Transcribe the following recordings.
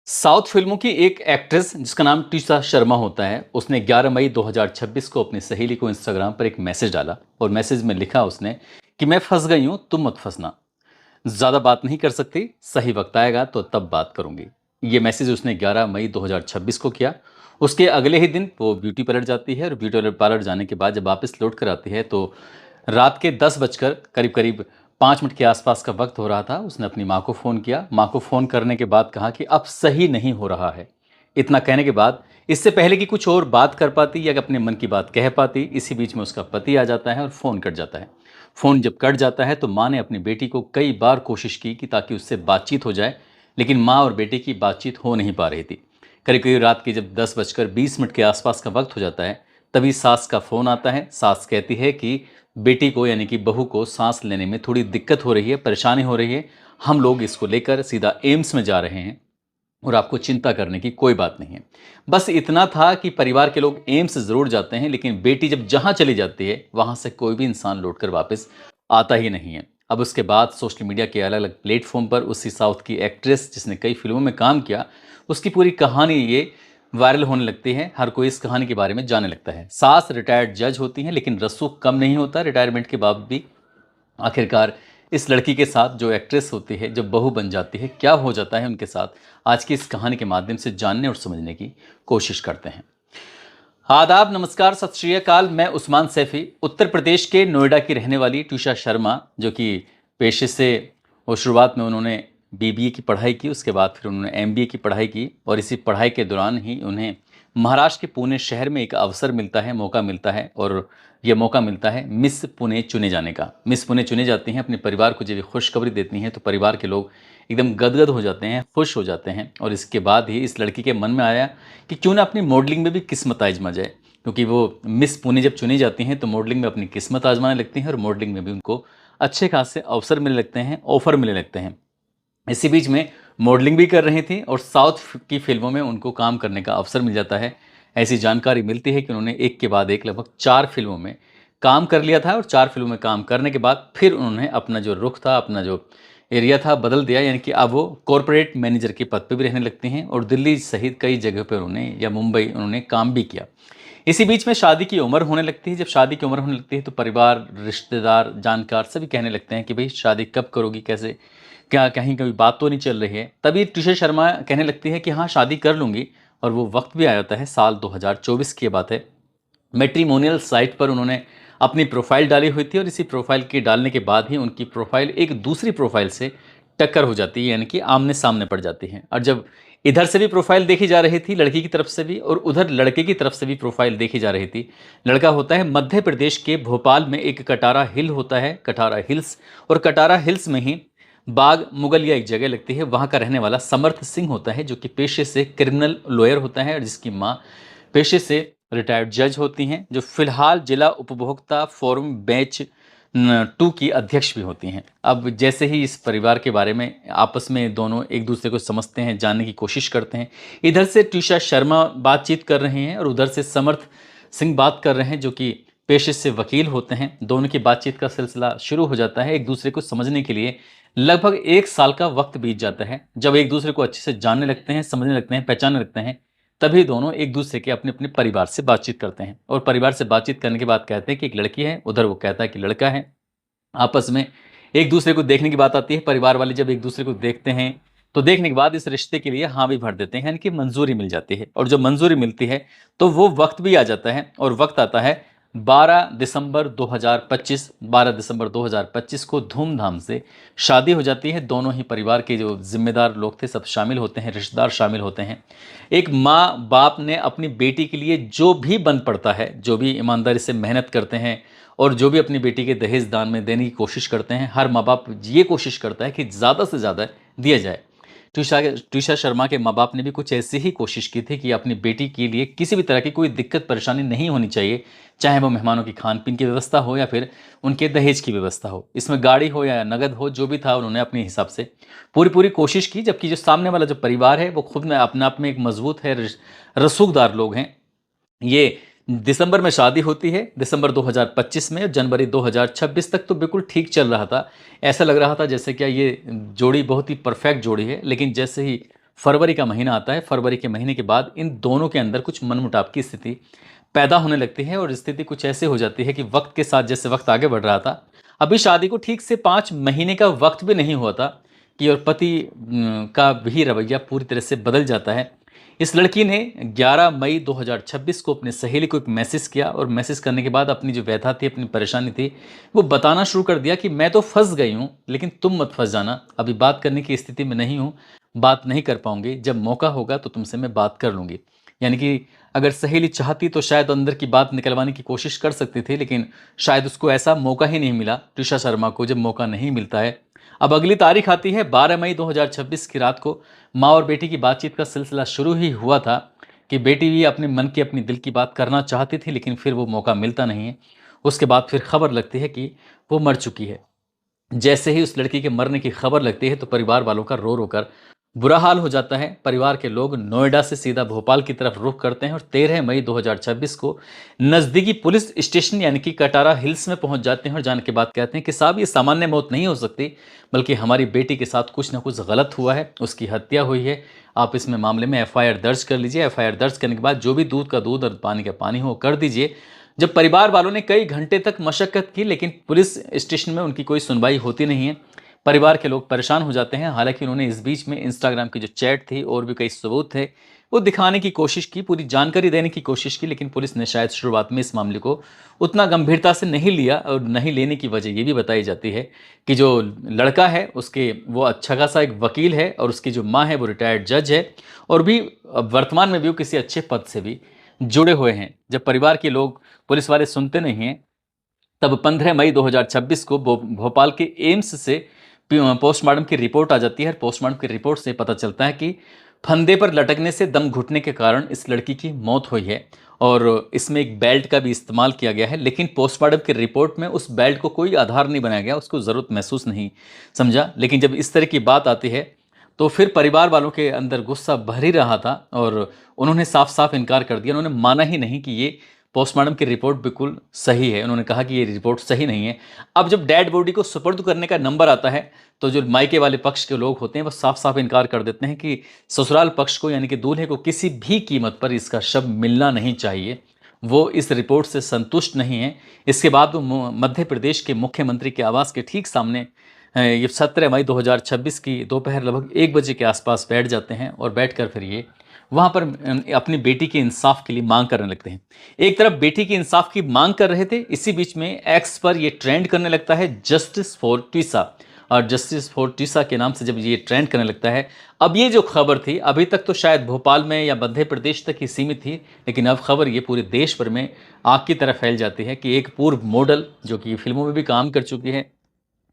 South फिल्मों की एक एक्ट्रेस जिसका नाम टिशा शर्मा होता है, उसने 11 मई 2026 को अपनी सहेली को इंस्टाग्राम पर एक मैसेज डाला और मैसेज में लिखा उसने कि मैं फंस गई हूं, तुम मत फंसना। ज्यादा बात नहीं कर सकती, सही वक्त आएगा तो तब बात करूंगी। ये मैसेज उसने 11 मई 2026 को किया। उसके अगले ही दिन वो ब्यूटी पार्लर जाती है और ब्यूटी पार्लर जाने के बाद जब वापस लौट कर आती है तो रात के 10 बजकर करीब करीब 5 मिनट के आसपास का वक्त हो रहा था। उसने अपनी माँ को फ़ोन किया। माँ को फ़ोन करने के बाद कहा कि अब सही नहीं हो रहा है। इतना कहने के बाद इससे पहले कि कुछ और बात कर पाती या अपने मन की बात कह पाती, इसी बीच में उसका पति आ जाता है और फ़ोन कट जाता है। फ़ोन जब कट जाता है तो माँ ने अपनी बेटी को कई बार कोशिश की कि ताकि उससे बातचीत हो जाए, लेकिन माँ और बेटे की बातचीत हो नहीं पा रही थी। करीब करीब रात के जब 10 बजकर 20 मिनट के आसपास का वक्त हो जाता है, तभी सास का फ़ोन आता है। सास कहती है कि बेटी को यानी कि बहू को सांस लेने में थोड़ी दिक्कत हो रही है, परेशानी हो रही है। हम लोग इसको लेकर सीधा एम्स में जा रहे हैं और आपको चिंता करने की कोई बात नहीं है। बस इतना था कि परिवार के लोग एम्स ज़रूर जाते हैं, लेकिन बेटी जब जहाँ चली जाती है, वहाँ से कोई भी इंसान लौटकर वापस आता ही नहीं है। अब उसके बाद सोशल मीडिया के अलग-अलग प्लेटफ़ॉर्म पर उसी साउथ की एक्ट्रेस जिसने कई फ़िल्मों में काम किया, उसकी पूरी कहानी ये वायरल होने लगती है। हर कोई इस कहानी के बारे में जानने लगता है। सास रिटायर्ड जज होती हैं, लेकिन रसूख कम नहीं होता रिटायरमेंट के बाद भी। आखिरकार इस लड़की के साथ जो एक्ट्रेस होती है, जब बहू बन जाती है, क्या हो जाता है उनके साथ, आज की इस कहानी के माध्यम से जानने और समझने की कोशिश करते हैं। आदाब, नमस्कार, सत श्री अकाल। मैं उस्मान सैफी। उत्तर प्रदेश के नोएडा की रहने वाली ट्यूषा शर्मा, जो कि पेशे से वो शुरुआत में उन्होंने बीबीए की पढ़ाई की, उसके बाद फिर उन्होंने एमबीए की पढ़ाई की और इसी पढ़ाई के दौरान ही उन्हें महाराष्ट्र के पुणे शहर में एक अवसर मिलता है, मौका मिलता है और यह मौका मिलता है मिस पुणे चुने जाने का। मिस पुणे चुने जाती हैं, अपने परिवार को जब ये खुशखबरी देती हैं तो परिवार के लोग एकदम गदगद हो जाते हैं, खुश हो जाते हैं। और इसके बाद ही इस लड़की के मन में आया कि क्यों ना अपनी मॉडलिंग में भी किस्मत आजमा जाए, क्योंकि वो मिस पुणे जब चुनी जाती हैं तो मॉडलिंग में अपनी किस्मत आजमाने लगती हैं और मॉडलिंग में भी उनको अच्छे खासे अवसर मिलने लगते हैं, ऑफर मिलने लगते हैं। इसी बीच में मॉडलिंग भी कर रही थी और साउथ की फिल्मों में उनको काम करने का अवसर मिल जाता है। ऐसी जानकारी मिलती है कि उन्होंने एक के बाद एक लगभग 4 फिल्मों में काम कर लिया था और 4 फिल्मों में काम करने के बाद फिर उन्होंने अपना जो रुख था, अपना जो एरिया था बदल दिया, यानी कि अब वो कॉरपोरेट मैनेजर के पद पे भी रहने लगती हैं और दिल्ली सहित कई जगह पर उन्होंने या मुंबई उन्होंने काम भी किया। इसी बीच में शादी की उम्र होने लगती है। जब शादी की उम्र होने लगती है तो परिवार, रिश्तेदार, जानकार सभी कहने लगते हैं कि भाई शादी कब करोगी, कैसे, क्या कहीं कभी बात तो नहीं चल रही है। तभी ट्यूशा शर्मा कहने लगती है कि हाँ, शादी कर लूँगी। और वो वक्त भी आ जाता है, साल 2024 की बात है। मैट्रिमोनियल साइट पर उन्होंने अपनी प्रोफाइल डाली हुई थी और इसी प्रोफाइल के डालने के बाद ही उनकी प्रोफाइल एक दूसरी प्रोफाइल से टक्कर हो जाती है, यानी कि आमने सामने पड़ जाती हैं। और जब इधर से भी प्रोफाइल देखी जा रही थी लड़की की तरफ से भी और उधर लड़के की तरफ से भी प्रोफाइल देखी जा रही थी। लड़का होता है मध्य प्रदेश के भोपाल में एक कटारा हिल होता है, कटारा हिल्स, और कटारा हिल्स में ही बाग मुगलिया एक जगह लगती है, वहाँ का रहने वाला समर्थ सिंह होता है, जो कि पेशे से क्रिमिनल लॉयर होता है और जिसकी माँ पेशे से रिटायर्ड जज होती हैं, जो फिलहाल जिला उपभोक्ता फोरम बैच 2 की अध्यक्ष भी होती हैं। अब जैसे ही इस परिवार के बारे में आपस में दोनों एक दूसरे को समझते हैं, जानने की कोशिश करते हैं। इधर से ट्यूषा शर्मा बातचीत कर रहे हैं और उधर से समर्थ सिंह बात कर रहे हैं, जो कि पेशे से वकील होते हैं। दोनों की बातचीत का सिलसिला शुरू हो जाता है। एक दूसरे को समझने के लिए लगभग 1 साल का वक्त बीत जाता है। जब एक दूसरे को अच्छे से जानने लगते हैं, समझने लगते हैं, पहचानने लगते हैं, तभी दोनों एक दूसरे के अपने अपने परिवार से बातचीत करते हैं और परिवार से बातचीत करने के बाद कहते हैं कि एक लड़की है, उधर वो कहता है कि लड़का है। आपस में एक दूसरे को देखने की बात आती है। परिवार वाले जब एक दूसरे को देखते हैं तो देखने के बाद इस रिश्ते के लिए हाँ भी भर देते हैं, यानी कि मंजूरी मिल जाती है। और जब मंजूरी मिलती है तो वो वक्त भी आ जाता है और वक्त आता है 12 दिसंबर 2025। 12 दिसंबर 2025 को धूमधाम से शादी हो जाती है। दोनों ही परिवार के जो जिम्मेदार लोग थे सब शामिल होते हैं, रिश्तेदार शामिल होते हैं। एक माँ बाप ने अपनी बेटी के लिए जो भी बन पड़ता है, जो भी ईमानदारी से मेहनत करते हैं और जो भी अपनी बेटी के दहेज दान में देने की कोशिश करते हैं, हर माँ बाप ये कोशिश करता है कि ज़्यादा से ज़्यादा दिया जाए। ट्यूषा शर्मा के माँ बाप ने भी कुछ ऐसी ही कोशिश की थी कि अपनी बेटी के लिए किसी भी तरह की कोई दिक्कत परेशानी नहीं होनी चाहिए, चाहे वो मेहमानों की खान पीन की व्यवस्था हो या फिर उनके दहेज की व्यवस्था हो, इसमें गाड़ी हो या नगद हो, जो भी था उन्होंने अपने हिसाब से पूरी पूरी कोशिश की। जबकि जो सामने वाला जो परिवार है वो खुद में अपने आप में एक मजबूत है, रसूखदार लोग हैं। ये दिसंबर में शादी होती है, दिसंबर 2025 में। जनवरी 2026 तक तो बिल्कुल ठीक चल रहा था। ऐसा लग रहा था जैसे क्या ये जोड़ी बहुत ही परफेक्ट जोड़ी है, लेकिन जैसे ही फरवरी का महीना आता है। फरवरी के महीने के बाद इन दोनों के अंदर कुछ मनमुटाव की स्थिति पैदा होने लगती है और स्थिति कुछ ऐसे हो जाती है कि वक्त के साथ जैसे वक्त आगे बढ़ रहा था, अभी शादी को ठीक से 5 महीने का वक्त भी नहीं हुआ था कि और पति का भी रवैया पूरी तरह से बदल जाता है। इस लड़की ने 11 मई 2026 को अपनी सहेली को एक मैसेज किया और मैसेज करने के बाद अपनी जो व्यथा थी, अपनी परेशानी थी, वो बताना शुरू कर दिया कि मैं तो फंस गई हूँ, लेकिन तुम मत फंस जाना। अभी बात करने की स्थिति में नहीं हूँ, बात नहीं कर पाऊंगी, जब मौका होगा तो तुमसे मैं बात कर लूंगी। यानी कि अगर सहेली चाहती तो शायद अंदर की बात निकलवाने की कोशिश कर सकती थी, लेकिन शायद उसको ऐसा मौका ही नहीं मिला। ट्रिशा शर्मा को जब मौका नहीं मिलता है, अब अगली तारीख आती है 12 मई 2026 की रात को। माँ और बेटी की बातचीत का सिलसिला शुरू ही हुआ था कि बेटी भी अपने मन की, अपनी दिल की बात करना चाहती थी, लेकिन फिर वो मौका मिलता नहीं है। उसके बाद फिर खबर लगती है कि वो मर चुकी है। जैसे ही उस लड़की के मरने की खबर लगती है तो परिवार वालों का रो रो कर बुरा हाल हो जाता है। परिवार के लोग नोएडा से सीधा भोपाल की तरफ रुख करते हैं और 13 मई 2026 को नज़दीकी पुलिस स्टेशन यानी कि कटारा हिल्स में पहुंच जाते हैं और जाने के बाद कहते हैं कि साहब, ये सामान्य मौत नहीं हो सकती, बल्कि हमारी बेटी के साथ कुछ ना कुछ गलत हुआ है, उसकी हत्या हुई है। आप इसमें मामले में एफआईआर दर्ज कर लीजिए। एफआईआर दर्ज करने के बाद जो भी दूध का दूध और पानी का पानी हो कर दीजिए। जब परिवार वालों ने कई घंटे तक मशक्कत की, लेकिन पुलिस स्टेशन में उनकी कोई सुनवाई होती नहीं है। परिवार के लोग परेशान हो जाते हैं। हालांकि उन्होंने इस बीच में इंस्टाग्राम की जो चैट थी और भी कई सबूत थे वो दिखाने की कोशिश की, पूरी जानकारी देने की कोशिश की, लेकिन पुलिस ने शायद शुरुआत में इस मामले को उतना गंभीरता से नहीं लिया। और नहीं लेने की वजह ये भी बताई जाती है कि जो लड़का है उसके वो अच्छा खासा एक वकील है और उसकी जो माँ है वो रिटायर्ड जज है और भी वर्तमान में भी वो किसी अच्छे पद से भी जुड़े हुए हैं। जब परिवार के लोग, पुलिस वाले सुनते नहीं हैं, तब 15 मई 2026 को भोपाल के एम्स से पोस्टमार्टम की रिपोर्ट आ जाती है। पोस्टमार्टम की रिपोर्ट से पता चलता है कि फंदे पर लटकने से दम घुटने के कारण इस लड़की की मौत हुई है और इसमें एक बेल्ट का भी इस्तेमाल किया गया है। लेकिन पोस्टमार्टम की रिपोर्ट में उस बेल्ट को कोई आधार नहीं बनाया गया, उसको ज़रूरत महसूस नहीं समझा। लेकिन जब इस तरह की बात आती है तो फिर परिवार वालों के अंदर गुस्सा भर ही रहा था और उन्होंने साफ साफ इनकार कर दिया। उन्होंने माना ही नहीं कि ये पोस्टमार्टम की रिपोर्ट बिल्कुल सही है। उन्होंने कहा कि ये रिपोर्ट सही नहीं है। अब जब डेड बॉडी को सुपुर्द करने का नंबर आता है तो जो मायके वाले पक्ष के लोग होते हैं वो साफ साफ इनकार कर देते हैं कि ससुराल पक्ष को यानी कि दूल्हे को किसी भी कीमत पर इसका शव मिलना नहीं चाहिए। वो इस रिपोर्ट से संतुष्ट नहीं है। इसके बाद वो मध्य प्रदेश के मुख्यमंत्री के आवास के ठीक सामने ये 17 मई 2026 की दोपहर लगभग 1 बजे के आसपास बैठ जाते हैं और बैठकर फिर ये वहाँ पर अपनी बेटी के इंसाफ के लिए मांग करने लगते हैं। एक तरफ बेटी की इंसाफ की मांग कर रहे थे, इसी बीच में एक्स पर ये ट्रेंड करने लगता है जस्टिस फॉर ट्विसा। और जस्टिस फॉर ट्विसा के नाम से जब ये ट्रेंड करने लगता है, अब ये जो खबर थी अभी तक तो शायद भोपाल में या मध्य प्रदेश तक ही सीमित थी, लेकिन अब खबर ये पूरे देश भर में आग की तरह फैल जाती है कि एक पूर्व मॉडल जो कि फिल्मों में भी काम कर चुकी है,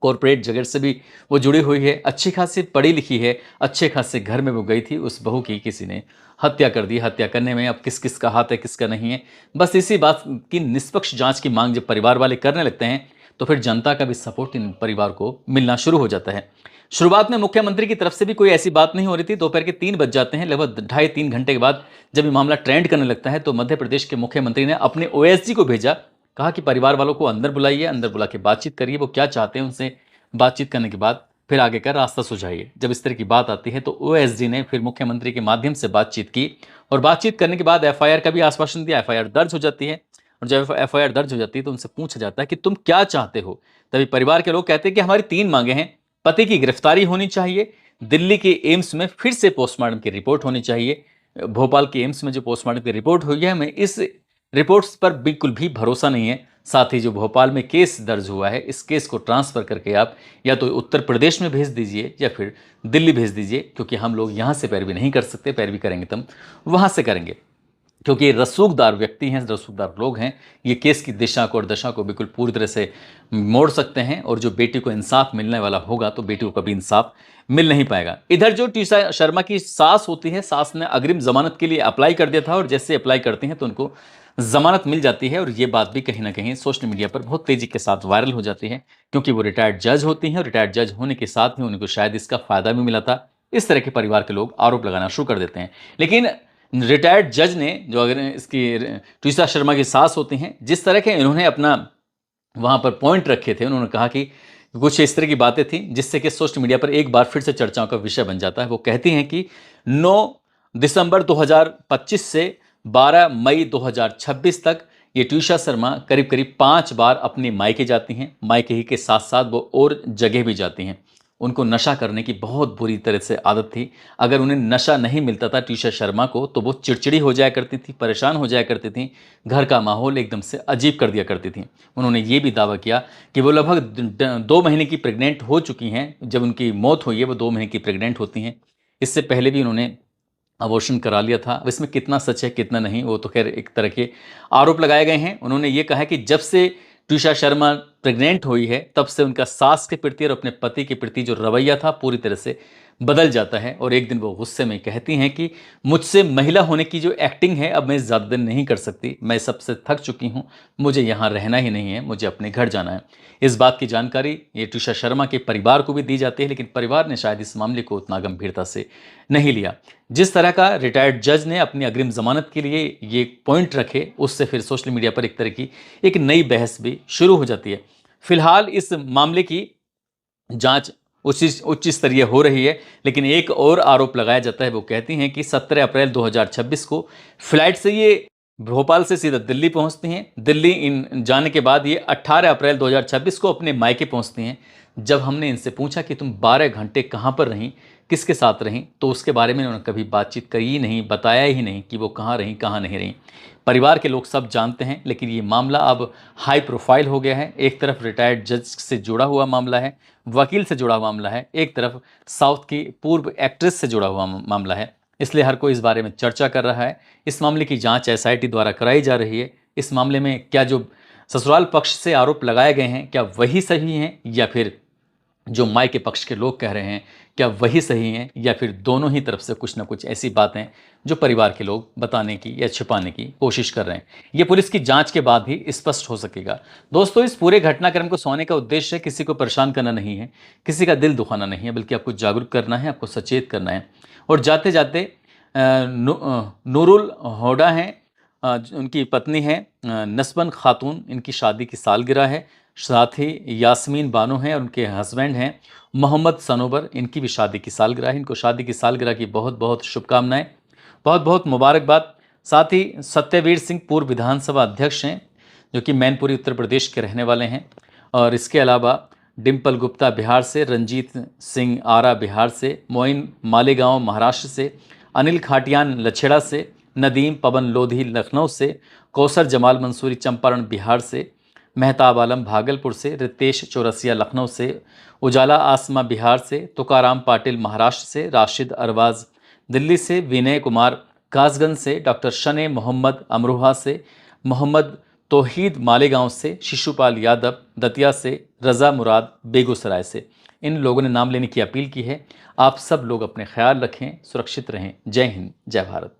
कॉरपोरेट जगत से भी वो जुड़ी हुई है, अच्छी खासी पढ़ी लिखी है, अच्छे खासे घर में वो गई थी, उस बहू की किसी ने हत्या कर दी। हत्या करने में अब किस किस का हाथ है, किसका नहीं है, बस इसी बात की निष्पक्ष जांच की मांग जब परिवार वाले करने लगते हैं तो फिर जनता का भी सपोर्ट इन परिवार को मिलना शुरू हो जाता है। शुरुआत में मुख्यमंत्री की तरफ से भी कोई ऐसी बात नहीं हो रही थी। दोपहर के 3 बज जाते हैं, लगभग 2.5-3 घंटे के बाद जब ये मामला ट्रेंड करने लगता है तो मध्य प्रदेश के मुख्यमंत्री ने अपने ओएसडी को भेजा, कहा कि परिवार वालों को अंदर बुलाइए, अंदर बुला के बातचीत करिए, वो क्या चाहते हैं उनसे बातचीत करने के बाद फिर आगे का रास्ता सुझाइए। जब इस तरह की बात आती है तो ओएसडी ने फिर मुख्यमंत्री के माध्यम से बातचीत की और बातचीत करने के बाद एफआईआर का भी आश्वासन दिया। एफआईआर दर्ज हो जाती है और जब एफआईआर दर्ज हो जाती है तो उनसे पूछा जाता है कि तुम क्या चाहते हो। तभी परिवार के लोग कहते हैं कि हमारी 3 मांगे हैं। पति की गिरफ्तारी होनी चाहिए, दिल्ली के एम्स में फिर से पोस्टमार्टम की रिपोर्ट होनी चाहिए। भोपाल के एम्स में जो पोस्टमार्टम की रिपोर्ट हुई है, हमें इस रिपोर्ट्स पर बिल्कुल भी भरोसा नहीं है। साथ ही जो भोपाल में केस दर्ज हुआ है, इस केस को ट्रांसफ़र करके आप या तो उत्तर प्रदेश में भेज दीजिए या फिर दिल्ली भेज दीजिए, क्योंकि हम लोग यहाँ से पैरवी नहीं कर सकते। पैरवी करेंगे तो हम वहाँ से करेंगे, क्योंकि ये रसूखदार व्यक्ति हैं, रसूखदार लोग हैं। ये केस की दिशा को और दशा को बिल्कुल पूरी तरह से मोड़ सकते हैं और जो बेटी को इंसाफ मिलने वाला होगा तो बेटी को कभी इंसाफ मिल नहीं पाएगा। इधर जो ट्विसा शर्मा की सास होती है, सास ने अग्रिम जमानत के लिए अप्लाई कर दिया था और जैसे अप्लाई करती हैं तो उनको जमानत मिल जाती है। और ये बात भी कहीं ना कहीं सोशल मीडिया पर बहुत तेजी के साथ वायरल हो जाती है, क्योंकि वो रिटायर्ड जज होती हैं और रिटायर्ड जज होने के साथ में उनको शायद इसका फायदा भी मिला था। इस तरह के परिवार के लोग आरोप लगाना शुरू कर देते हैं। लेकिन रिटायर्ड जज ने, जो अगर इसकी ट्विसा शर्मा की सास होती हैं, जिस तरह के इन्होंने अपना वहाँ पर पॉइंट रखे थे, उन्होंने कहा कि कुछ इस तरह की बातें थी जिससे कि सोशल मीडिया पर एक बार फिर से चर्चाओं का विषय बन जाता है। वो कहती हैं कि 9 दिसंबर 2025 से 12 मई 2026 तक ये ट्यूशा शर्मा करीब करीब 5 बार अपने मायके जाती हैं। मायके ही के साथ साथ वो और जगह भी जाती हैं। उनको नशा करने की बहुत बुरी तरह से आदत थी। अगर उन्हें नशा नहीं मिलता था ट्यूशा शर्मा को तो वो चिड़चिड़ी हो जाया करती थी, परेशान हो जाया करती थी, घर का माहौल एकदम से अजीब कर दिया करती थी। उन्होंने ये भी दावा किया कि वो लगभग 2 महीने की प्रेग्नेंट हो चुकी हैं। जब उनकी मौत हुई है वो 2 महीने की प्रेग्नेंट होती हैं। इससे पहले भी उन्होंने अबॉर्शन करा लिया था। अब इसमें कितना सच है कितना नहीं वो तो खैर एक तरह के आरोप लगाए गए हैं। उन्होंने ये कहा कि जब से ट्यूशा शर्मा प्रेग्नेंट हुई है तब से उनका सास के प्रति और अपने पति के प्रति जो रवैया था पूरी तरह से बदल जाता है। और एक दिन वो गुस्से में कहती हैं कि मुझसे महिला होने की जो एक्टिंग है अब मैं ज़्यादा दिन नहीं कर सकती, मैं सबसे थक चुकी हूँ, मुझे यहाँ रहना ही नहीं है, मुझे अपने घर जाना है। इस बात की जानकारी ये ट्यूशा शर्मा के परिवार को भी दी जाती है, लेकिन परिवार ने शायद इस मामले को उतना गंभीरता से नहीं लिया। जिस तरह का रिटायर्ड जज ने अपनी अग्रिम जमानत के लिए ये पॉइंट रखे उससे फिर सोशल मीडिया पर एक तरह की एक नई बहस भी शुरू हो जाती है। फिलहाल इस मामले की जांच उच्च स्तरीय हो रही है, लेकिन एक और आरोप लगाया जाता है। वो कहती हैं कि 17 अप्रैल 2026 को फ्लाइट से ये भोपाल से सीधा दिल्ली पहुंचती हैं। दिल्ली इन जाने के बाद ये 18 अप्रैल 2026 को अपने मायके पहुंचती हैं। जब हमने इनसे पूछा कि तुम 12 घंटे कहाँ पर रहीं, किसके साथ रहीं, तो उसके बारे में उन्होंने कभी बातचीत करी ही नहीं, बताया ही नहीं कि वो कहाँ रहीं कहाँ नहीं रहीं। परिवार के लोग सब जानते हैं, लेकिन ये मामला अब हाई प्रोफाइल हो गया है। एक तरफ रिटायर्ड जज से जुड़ा हुआ मामला है, वकील से जुड़ा हुआ मामला है, एक तरफ साउथ की पूर्व एक्ट्रेस से जुड़ा हुआ मामला है। इसलिए हर कोई इस बारे में चर्चा कर रहा है। इस मामले की जांच एसआईटी द्वारा कराई जा रही है। इस मामले में क्या जो ससुराल पक्ष से आरोप लगाए गए हैं क्या वही सही हैं, या फिर जो मायके पक्ष के लोग कह रहे हैं क्या वही सही हैं, या फिर दोनों ही तरफ से कुछ ना कुछ ऐसी बातें जो परिवार के लोग बताने की या छिपाने की कोशिश कर रहे हैं। ये पुलिस की जांच के बाद ही स्पष्ट हो सकेगा। दोस्तों, इस पूरे घटनाक्रम को सुनाने का उद्देश्य किसी को परेशान करना नहीं है, किसी का दिल दुखाना नहीं है, बल्कि आपको जागरूक करना है, आपको सचेत करना है। और जाते जाते नूरुल होडा हैं, उनकी पत्नी है नस्बन खातून, इनकी शादी की सालगिरह है। साथ ही यास्मीन बानो हैं और उनके हस्बैंड हैं मोहम्मद सनोबर, इनकी भी शादी की सालगिरह है। इनको शादी की सालगिरह की बहुत बहुत शुभकामनाएं, बहुत बहुत मुबारकबाद। साथ ही सत्यवीर सिंह पूर्व विधानसभा अध्यक्ष हैं जो कि मैनपुरी उत्तर प्रदेश के रहने वाले हैं। और इसके अलावा डिम्पल गुप्ता बिहार से, रंजीत सिंह आरा बिहार से, मोइन मालेगांव महाराष्ट्र से, अनिल खाटियान लछेड़ा से, नदीम पवन लोधी लखनऊ से, कौसर जमाल मंसूरी चंपारण बिहार से, मेहताब आलम भागलपुर से, रितेश चौरसिया लखनऊ से, उजाला आसमा बिहार से, तुकाराम पाटिल महाराष्ट्र से, राशिद अरवाज दिल्ली से, विनय कुमार कासगंज से, डॉक्टर शने मोहम्मद अमरोहा से, मोहम्मद तौहीद मालेगांव से, शिशुपाल यादव दतिया से, रज़ा मुराद बेगूसराय से। इन लोगों ने नाम लेने की अपील की है। आप सब लोग अपने ख्याल रखें, सुरक्षित रहें। जय हिंद, जय भारत।